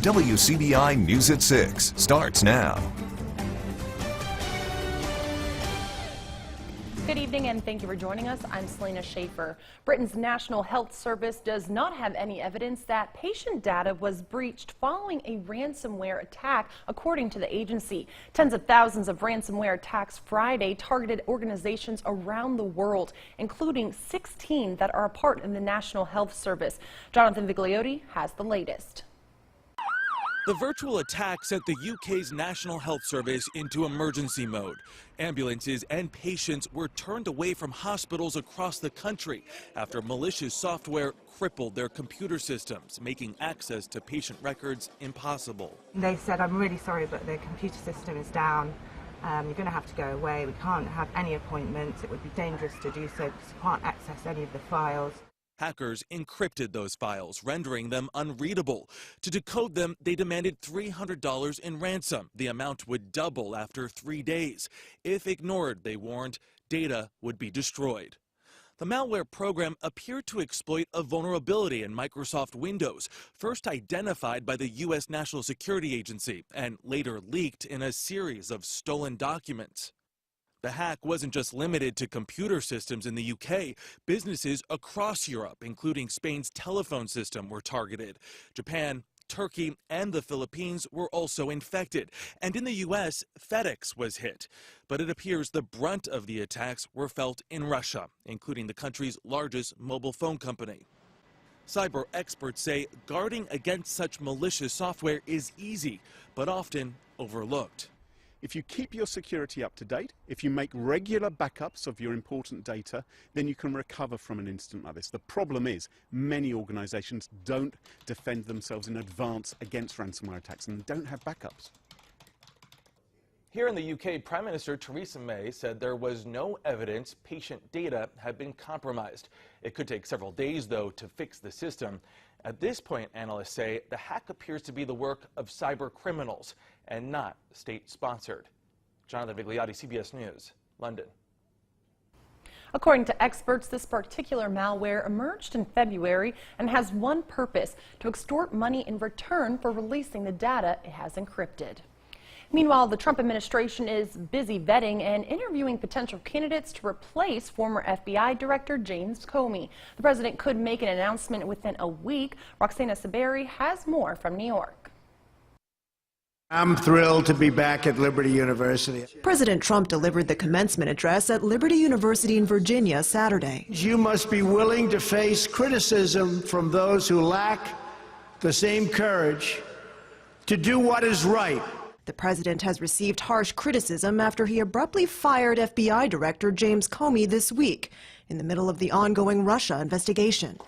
WCBI News at 6 starts now. Good evening and thank you for joining us. I'm Selena Schaefer. Britain's National Health Service does not have any evidence that patient data was breached following a ransomware attack, according to the agency. Tens of thousands of ransomware attacks Friday targeted organizations around the world, including 16 that are a part of the National Health Service. Jonathan Vigliotti has the latest. The virtual attack sent the UK's National Health Service into emergency mode. Ambulances and patients were turned away from hospitals across the country after malicious software crippled their computer systems, making access to patient records impossible. They said, "I'm really sorry, but the computer system is down. You're going to have to go away. We can't have any appointments. It would be dangerous to do so because you can't access any of the files." Hackers encrypted those files, rendering them unreadable. To decode them, they demanded $300 in ransom. The amount would double after 3 days. If ignored, they warned, data would be destroyed. The malware program appeared to exploit a vulnerability in Microsoft Windows, first identified by the U.S. National Security Agency and later leaked in a series of stolen documents. The hack wasn't just limited to computer systems in the UK. Businesses across Europe, including Spain's telephone system, were targeted. Japan, Turkey, and the Philippines were also infected. And in the U.S., FedEx was hit. But it appears the brunt of the attacks were felt in Russia, including the country's largest mobile phone company. Cyber experts say guarding against such malicious software is easy, but often overlooked. If you keep your security up to date, if you make regular backups of your important data, then you can recover from an incident like this. The problem is many organizations don't defend themselves in advance against ransomware attacks and don't have backups. Here in the UK, Prime Minister Theresa May said there was no evidence patient data had been compromised. It could take several days, though, to fix the system. At this point, analysts say the hack appears to be the work of cyber criminals and not state-sponsored. Jonathan Vigliotti, CBS News, London. According to experts, this particular malware emerged in February and has one purpose: to extort money in return for releasing the data it has encrypted. Meanwhile, the Trump administration is busy vetting and interviewing potential candidates to replace former FBI Director James Comey. The president could make an announcement within a week. Roxana Saberi has more from New York. I'm thrilled to be back at Liberty University. President Trump delivered the commencement address at Liberty University in Virginia Saturday. You must be willing to face criticism from those who lack the same courage to do what is right. The president has received harsh criticism after he abruptly fired FBI Director James Comey this week in the middle of the ongoing Russia investigation.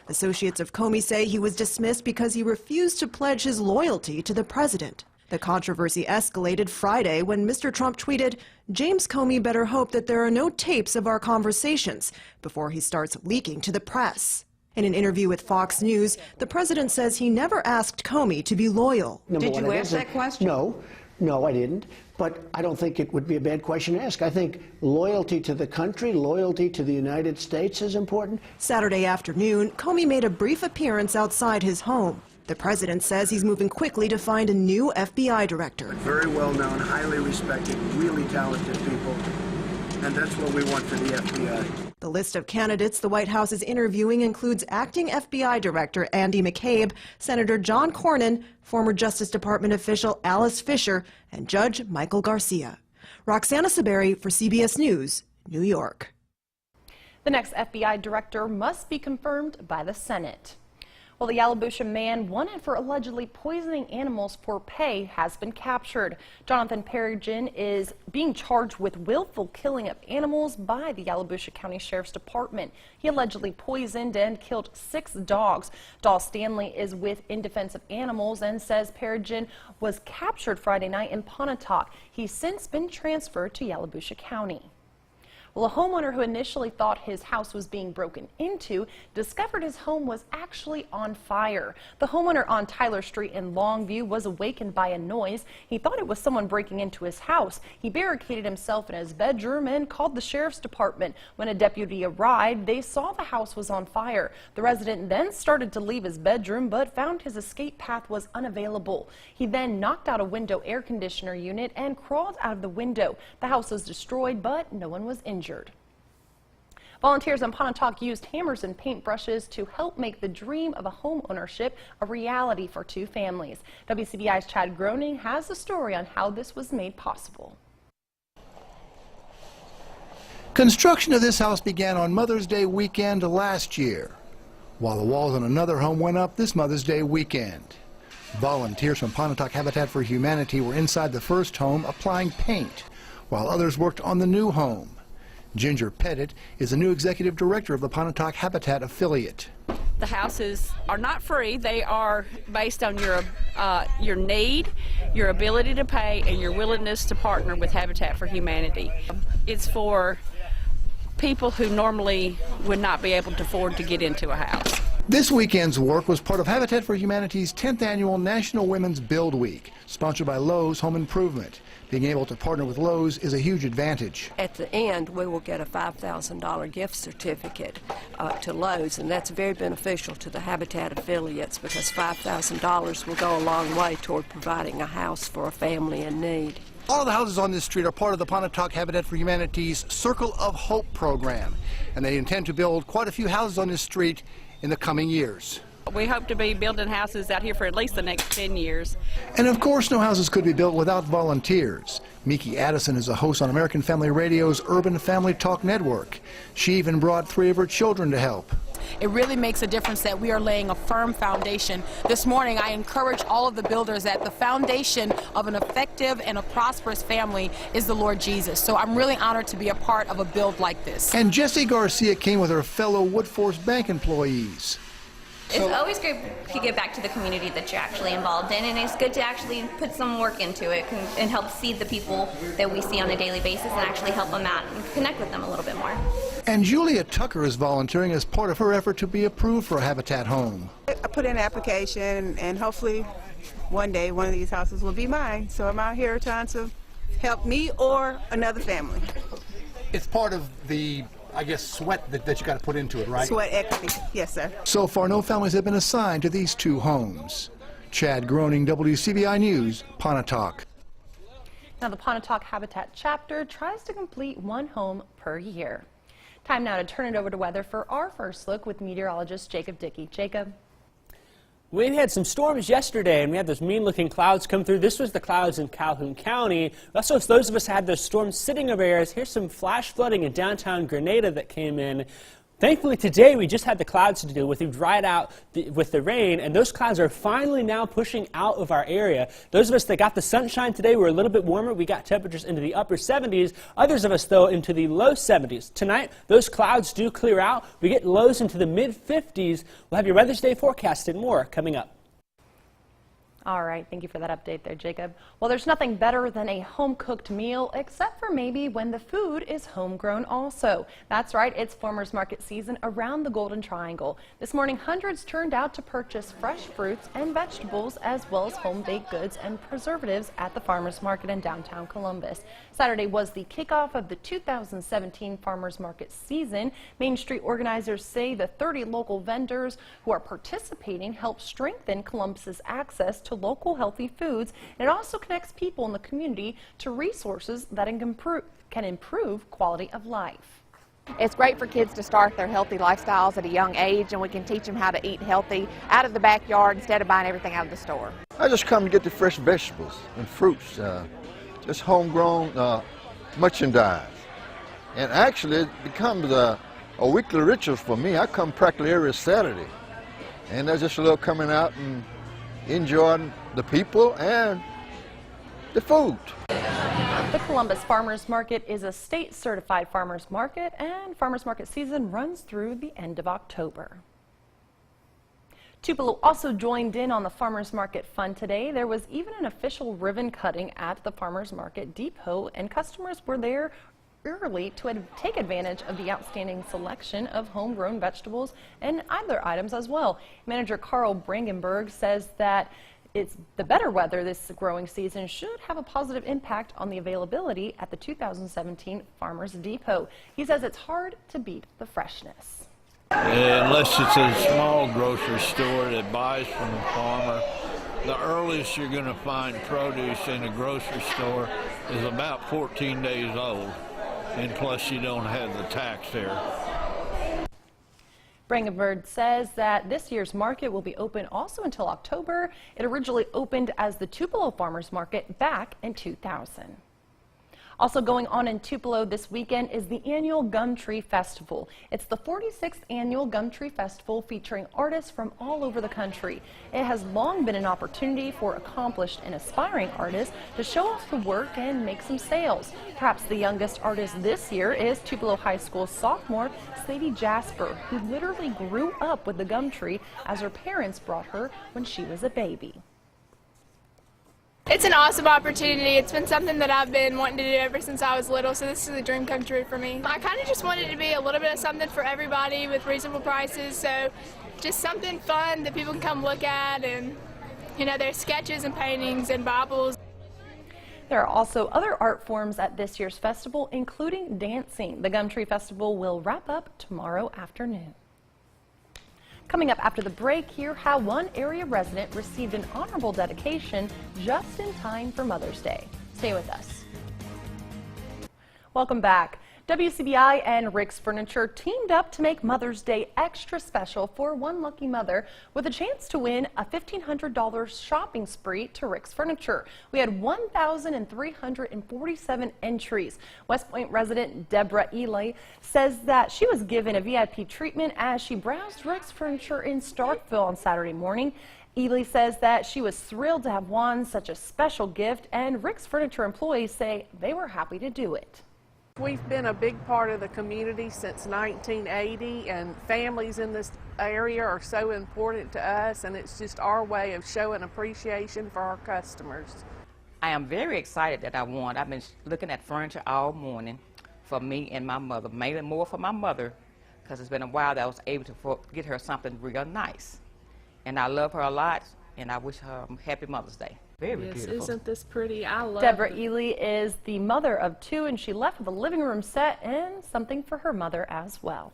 Associates of Comey say he was dismissed because he refused to pledge his loyalty to the president. The controversy escalated Friday when Mr. Trump tweeted, "James Comey better hope that there are no tapes of our conversations before he starts leaking to the press." In an interview with Fox News, the president says he never asked Comey to be loyal. Did you ask that question? No, I didn't. But I don't think it would be a bad question to ask. I think loyalty to the country, loyalty to the United States is important. Saturday afternoon, Comey made a brief appearance outside his home. The president says he's moving quickly to find a new FBI director. Very well known, highly respected, really talented people. And that's what we want for the FBI. The list of candidates the White House is interviewing includes acting FBI Director Andy McCabe, Senator John Cornyn, former Justice Department official Alice Fisher, and Judge Michael Garcia. Roxana Saberi for CBS News, New York. The next FBI director must be confirmed by the Senate. Well, the Yalobusha man wanted for allegedly poisoning animals for pay has been captured. Jonathan Perigin is being charged with willful killing of animals by the Yalobusha County Sheriff's Department. He allegedly poisoned and killed 6 dogs. Dahl Stanley is with In Defense of Animals and says Perigin was captured Friday night in Pontotoc. He's since been transferred to Yalobusha County. Well, a homeowner who initially thought his house was being broken into discovered his home was actually on fire. The homeowner on Tyler Street in Longview was awakened by a noise. He thought it was someone breaking into his house. He barricaded himself in his bedroom and called the sheriff's department. When a deputy arrived, they saw the house was on fire. The resident then started to leave his bedroom but found his escape path was unavailable. He then knocked out a window air conditioner unit and crawled out of the window. The house was destroyed, but no one was injured. Volunteers in Pontotoc used hammers and paintbrushes to help make the dream of a home ownership a reality for two families. WCBI's Chad Groening has a story on how this was made possible. Construction of this house began on Mother's Day weekend last year, while the walls on another home went up this Mother's Day weekend. Volunteers from Pontotoc Habitat for Humanity were inside the first home applying paint, while others worked on the new home. Ginger Pettit is the new executive director of the Pontotoc Habitat affiliate. The houses are not free. They are based on your need, your ability to pay, and your willingness to partner with Habitat for Humanity. It's for people who normally would not be able to afford to get into a house. This weekend's work was part of Habitat for Humanity's 10th annual National Women's Build Week, sponsored by Lowe's Home Improvement. Being able to partner with Lowe's is a huge advantage. At the end, we will get a $5,000 gift certificate to Lowe's, and that's very beneficial to the Habitat affiliates because $5,000 will go a long way toward providing a house for a family in need. All of the houses on this street are part of the Pontotoc Habitat for Humanity's Circle of Hope program, and they intend to build quite a few houses on this street in the coming years. We hope to be building houses out here for at least the next 10 years. And of course, no houses could be built without volunteers. Miki Addison is a host on American Family Radio's Urban Family Talk Network. She even brought 3 of her children to help. It really makes a difference that we are laying a firm foundation. This morning, I encourage all of the builders that the foundation of an effective and a prosperous family is the Lord Jesus. So I'm really honored to be a part of a build like this. And Jessie Garcia came with her fellow Woodforce Bank employees. It's always great to get back to the community that you're actually involved in, and it's good to actually put some work into it and help see the people that we see on a daily basis and actually help them out and connect with them a little bit more. And Julia Tucker is volunteering as part of her effort to be approved for a Habitat home. I put in an application, and hopefully one day one of these houses will be mine. So I'm out here trying to help me or another family. It's part of the, I guess, sweat that you got to put into it, right? Sweat equity, yes, sir. So far, no families have been assigned to these 2 homes. Chad Groening, WCBI News, Pontotoc. Now, the Pontotoc Habitat chapter tries to complete 1 home per year. Time now to turn it over to weather for our first look with meteorologist Jacob Dickey. Jacob. We had some storms yesterday, and we had those mean-looking clouds come through. This was the clouds in Calhoun County. Also, those of us had those storms sitting over areas. Here's some flash flooding in downtown Grenada that came in. Thankfully, today we just had the clouds to deal with. We've dried out with the rain, and those clouds are finally now pushing out of our area. Those of us that got the sunshine today were a little bit warmer. We got temperatures into the upper 70s. Others of us, though, into the low 70s. Tonight, those clouds do clear out. We get lows into the mid-50s. We'll have your Weather's Day forecast and more coming up. All right, thank you for that update there, Jacob. Well, there's nothing better than a home-cooked meal, except for maybe when the food is homegrown also. That's right, it's farmers market season around the Golden Triangle. This morning, hundreds turned out to purchase fresh fruits and vegetables, as well as home-baked goods and preservatives at the farmers market in downtown Columbus. Saturday was the kickoff of the 2017 farmers market season. Main Street organizers say the 30 local vendors who are participating help strengthen Columbus's access to local healthy foods, and it also connects people in the community to resources that can improve quality of life. It's great for kids to start their healthy lifestyles at a young age, and we can teach them how to eat healthy out of the backyard instead of buying everything out of the store. I just come to get the fresh vegetables and fruits, just homegrown merchandise. And actually it becomes a weekly ritual for me. I come practically every Saturday, and there's just a little coming out and enjoying the people and the food. The Columbus Farmers Market is a state-certified farmers market, and farmers market season runs through the end of October. Tupelo also joined in on the farmers market fun today. There was even an official ribbon cutting at the farmers market depot, and customers were there early to take advantage of the outstanding selection of homegrown vegetables and other items as well. Manager Carl Brangenberg says that the better weather this growing season should have a positive impact on the availability at the 2017 Farmers Depot. He says it's hard to beat the freshness. Unless it's a small grocery store that buys from the farmer, the earliest you're going to find produce in a grocery store is about 14 days old, and plus you don't have the tax there. Brangenberg says that this year's market will be open also until October. It originally opened as the Tupelo Farmers Market back in 2000. Also going on in Tupelo this weekend is the annual Gum Tree Festival. It's the 46th annual Gum Tree Festival featuring artists from all over the country. It has long been an opportunity for accomplished and aspiring artists to show off the work and make some sales. Perhaps the youngest artist this year is Tupelo High School sophomore Sadie Jasper, who literally grew up with the gum tree as her parents brought her when she was a baby. It's an awesome opportunity. It's been something that I've been wanting to do ever since I was little, so this is a dream come true for me. I kind of just wanted to be a little bit of something for everybody with reasonable prices, so just something fun that people can come look at, and you know, there's sketches and paintings and Bibles. There are also other art forms at this year's festival, including dancing. The Gum Tree Festival will wrap up tomorrow afternoon. Coming up after the break, hear how one area resident received an honorable dedication just in time for Mother's Day. Stay with us. Welcome back. WCBI and Rick's Furniture teamed up to make Mother's Day extra special for one lucky mother with a chance to win a $1,500 shopping spree to Rick's Furniture. We had 1,347 entries. West Point resident Deborah Ely says that she was given a VIP treatment as she browsed Rick's Furniture in Starkville on Saturday morning. Ely says that she was thrilled to have won such a special gift, and Rick's Furniture employees say they were happy to do it. We've been a big part of the community since 1980, and families in this area are so important to us, and it's just our way of showing appreciation for our customers. I am very excited that I won. I've been looking at furniture all morning for me and my mother, mainly more for my mother, because it's been a while that I was able to get her something real nice. And I love her a lot, and I wish her a happy Mother's Day. Very yes, beautiful. Isn't this pretty? I love Deborah it. Ely is the mother of two, and she left with a living room set and something for her mother as well.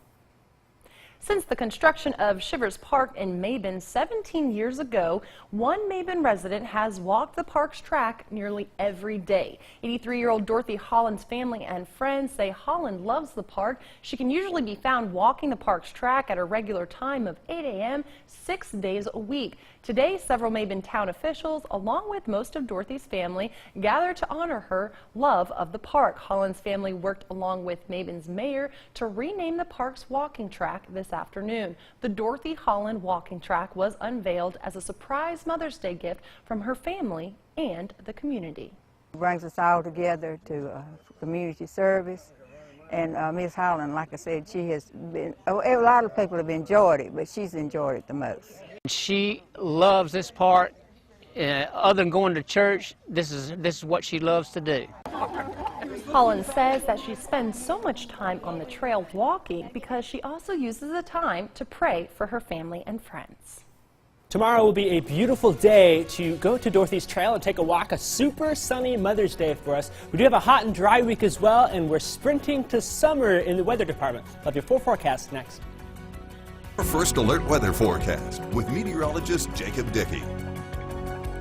Since the construction of Shivers Park in Mabin 17 years ago, one Mabin resident has walked the park's track nearly every day. 83-year-old Dorothy Holland's family and friends say Holland loves the park. She can usually be found walking the park's track at a regular time of 8 a.m. 6 days a week. Today, several Mabin town officials, along with most of Dorothy's family, gathered to honor her love of the park. Holland's family worked along with Mabin's mayor to rename the park's walking track this afternoon. The Dorothy Holland walking track was unveiled as a surprise Mother's Day gift from her family and the community. It brings us all together to community service. And Ms. Holland, like I said, she has been, a lot of people have enjoyed it, but she's enjoyed it the most. She loves this part. Other than going to church, this is what she loves to do. Holland says that she spends so much time on the trail walking because she also uses the time to pray for her family and friends. Tomorrow will be a beautiful day to go to Dorothy's Trail and take a walk. A super sunny Mother's Day for us. We do have a hot and dry week as well, and we're sprinting to summer in the weather department. We'll have your full forecast next. First Alert Weather Forecast with meteorologist Jacob Dickey.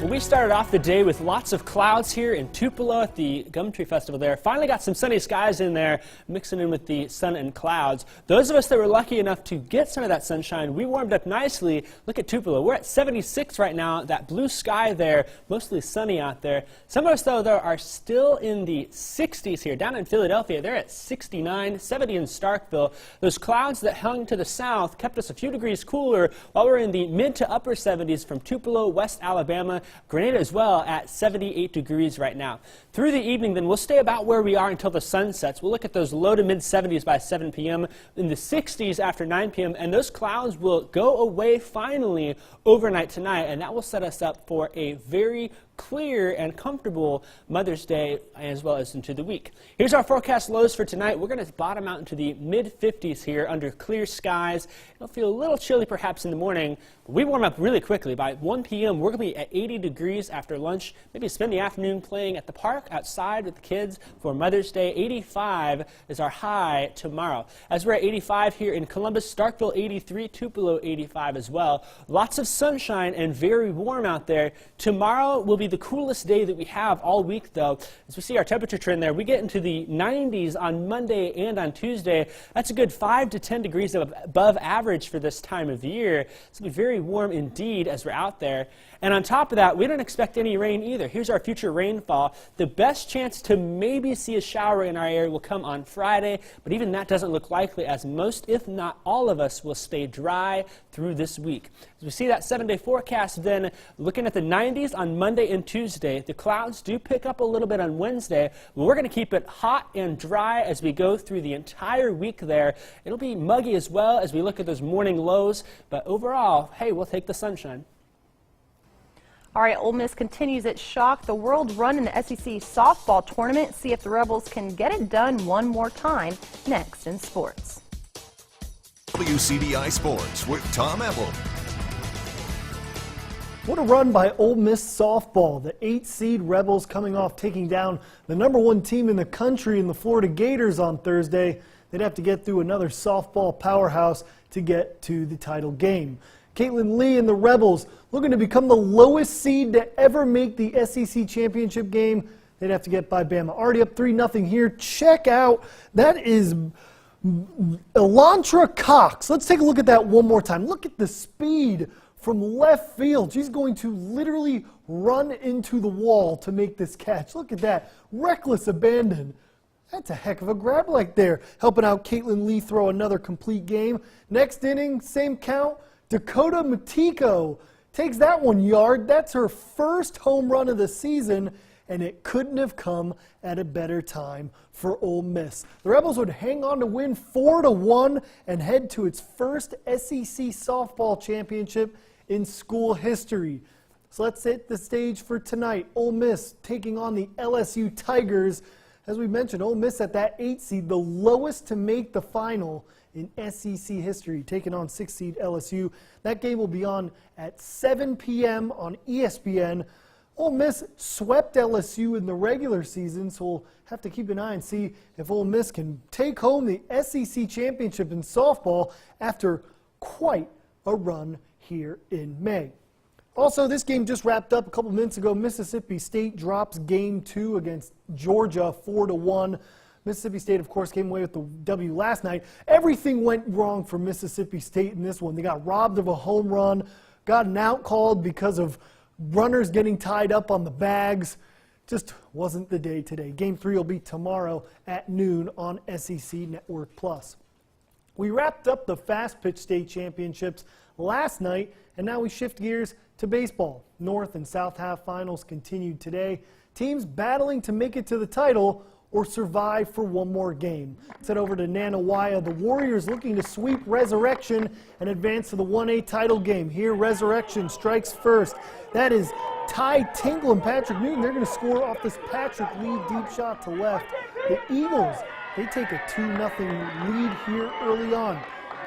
Well, we started off the day with lots of clouds here in Tupelo at the Gum Tree Festival there. Finally got some sunny skies in there, mixing in with the sun and clouds. Those of us that were lucky enough to get some of that sunshine, we warmed up nicely. Look at Tupelo. We're at 76 right now. That blue sky there, mostly sunny out there. Some of us, though, are still in the 60s here. Down in Philadelphia, they're at 69, 70 in Starkville. Those clouds that hung to the south kept us a few degrees cooler while we're in the mid to upper 70s from Tupelo, West Alabama, Grenada as well at 78 degrees right now. Through the evening, then, we'll stay about where we are until the sun sets. We'll look at those low to mid 70s by 7 p.m., in the 60s after 9 p.m., and those clouds will go away finally overnight tonight, and that will set us up for a very clear and comfortable Mother's Day as well as into the week. Here's our forecast lows for tonight. We're going to bottom out into the mid-50s here under clear skies. It'll feel a little chilly perhaps in the morning, but we warm up really quickly. By 1 p.m., we're going to be at 80 degrees after lunch. Maybe spend the afternoon playing at the park outside with the kids for Mother's Day. 85 is our high tomorrow. As we're at 85 here in Columbus, Starkville 83, Tupelo 85 as well. Lots of sunshine and very warm out there. Tomorrow will be the coolest day that we have all week, though. As we see our temperature trend there, we get into the 90s on Monday and on Tuesday. That's a good 5 to 10 degrees above average for this time of the year. It's going to be very warm indeed as we're out there. And on top of that, we don't expect any rain either. Here's our future rainfall. The best chance to maybe see a shower in our area will come on Friday, but even that doesn't look likely, as most, if not all of us, will stay dry through this week. As we see that 7-day forecast, then looking at the 90s on Monday and Tuesday, the clouds do pick up a little bit on Wednesday, but we're going to keep it hot and dry as we go through the entire week there. It'll be muggy as well as we look at those morning lows, but overall, hey, we'll take the sunshine. All right, Ole Miss continues its shock the world run in the SEC softball tournament. See if the Rebels can get it done one more time next in sports. WCBI Sports with Tom Ebel. What a run by Ole Miss softball. The 8-seed Rebels coming off taking down the #1 team in the country in the Florida Gators on Thursday. They'd have to get through another softball powerhouse to get to the title game. Caitlin Lee and the Rebels looking to become the lowest seed to ever make the SEC championship game. They'd have to get by Bama. Already up 3-0 here. Check out, that is Elantra Cox. Let's take a look at that one more time. Look at the speed from left field. She's going to literally run into the wall to make this catch. Look at that. Reckless abandon. That's a heck of a grab right there. Helping out Caitlin Lee throw another complete game. Next inning, same count. Dakota Matiko takes that 1 yard. That's her first home run of the season, and it couldn't have come at a better time for Ole Miss. The Rebels would hang on to win 4-1 and head to its first SEC softball championship in school history. So let's set the stage for tonight. Ole Miss taking on the LSU Tigers. As we mentioned, Ole Miss at that 8 seed, the lowest to make the final in SEC history, taking on 6 seed LSU. That game will be on at 7 p.m. on ESPN. Ole Miss swept LSU in the regular season, so we'll have to keep an eye and see if Ole Miss can take home the SEC championship in softball after quite a run here in May. Also, this game just wrapped up a couple minutes ago. Mississippi State drops Game 2 against Georgia 4-1. Mississippi State, of course, came away with the W last night. Everything went wrong for Mississippi State in this one. They got robbed of a home run, got an out called because of runners getting tied up on the bags. Just wasn't the day today. Game 3 will be tomorrow at noon on SEC Network Plus. We wrapped up the Fast Pitch State Championships last night, and now we shift gears to baseball. North and South half finals continued today. Teams battling to make it to the title or survive for one more game. Let's head over to Nanawaya. The Warriors looking to sweep Resurrection and advance to the 1A title game. Here, Resurrection strikes first. That is Ty Tingle and Patrick Newton. They're going to score off this Patrick Lee deep shot to left. The Eagles, they take a 2-0 lead here early on.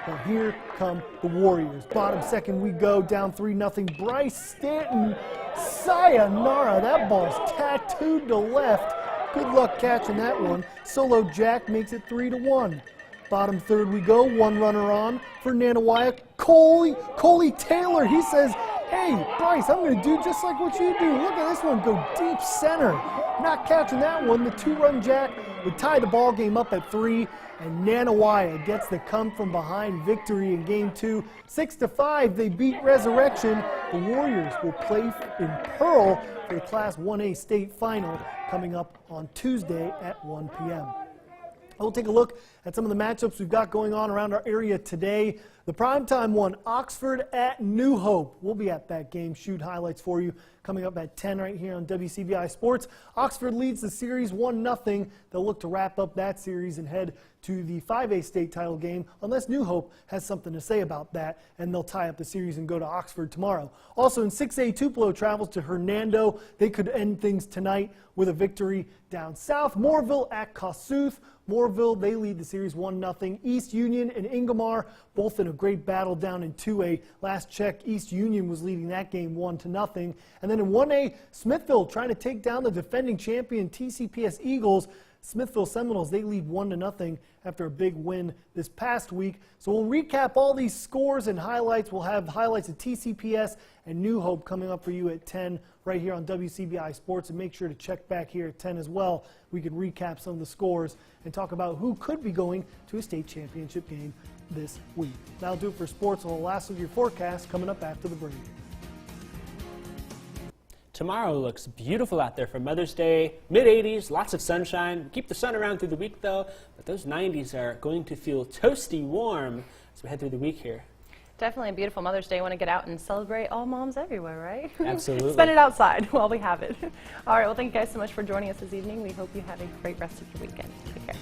Now here come the Warriors. Bottom second we go, down 3-0. Bryce Stanton, sayonara. That ball's tattooed to left. Good luck catching that one. Solo Jack makes it 3-1. Bottom third we go, one runner on for Nanawaya. Coley Taylor, he says, hey, Bryce, I'm going to do just like what you do. Look at this one go deep center. Not catching that one. The 2-run Jack would tie the ball game up at 3, and Nanawaya gets the come from behind victory in Game 2. 6-5, they beat Resurrection. The Warriors will play in Pearl for the Class 1A state final coming up on Tuesday at 1 p.m. We'll take a look at some of the matchups we've got going on around our area today. The primetime one, Oxford at New Hope. We'll be at that game. Shoot highlights for you coming up at 10 right here on WCBI Sports. Oxford leads the series 1-0. They'll look to wrap up that series and head to the 5A state title game unless New Hope has something to say about that, and they'll tie up the series and go to Oxford tomorrow. Also in 6A, Tupelo travels to Hernando. They could end things tonight with a victory down south. Moorville at Kossuth. Moorville, they lead the series 1-0. East Union and Ingomar, both in a great battle down in 2A. Last check, East Union was leading that game 1-0. And then in 1A, Smithville trying to take down the defending champion TCPS Eagles. Smithville Seminoles, they lead 1-0 after a big win this past week. So we'll recap all these scores and highlights. We'll have highlights of TCPS and New Hope coming up for you at 10 right here on WCBI Sports. And make sure to check back here at 10 as well. We can recap some of the scores and talk about who could be going to a state championship game this week. That'll do it for sports. On the last of your forecast coming up after the break. Tomorrow looks beautiful out there for Mother's Day. Mid-80s, lots of sunshine. Keep the sun around through the week though, but those 90s are going to feel toasty warm as we head through the week here. Definitely a beautiful Mother's Day. Want to get out and celebrate all moms everywhere, right? Absolutely. Spend it outside while we have it. All right, well, thank you guys so much for joining us this evening. We hope you have a great rest of your weekend. Take care.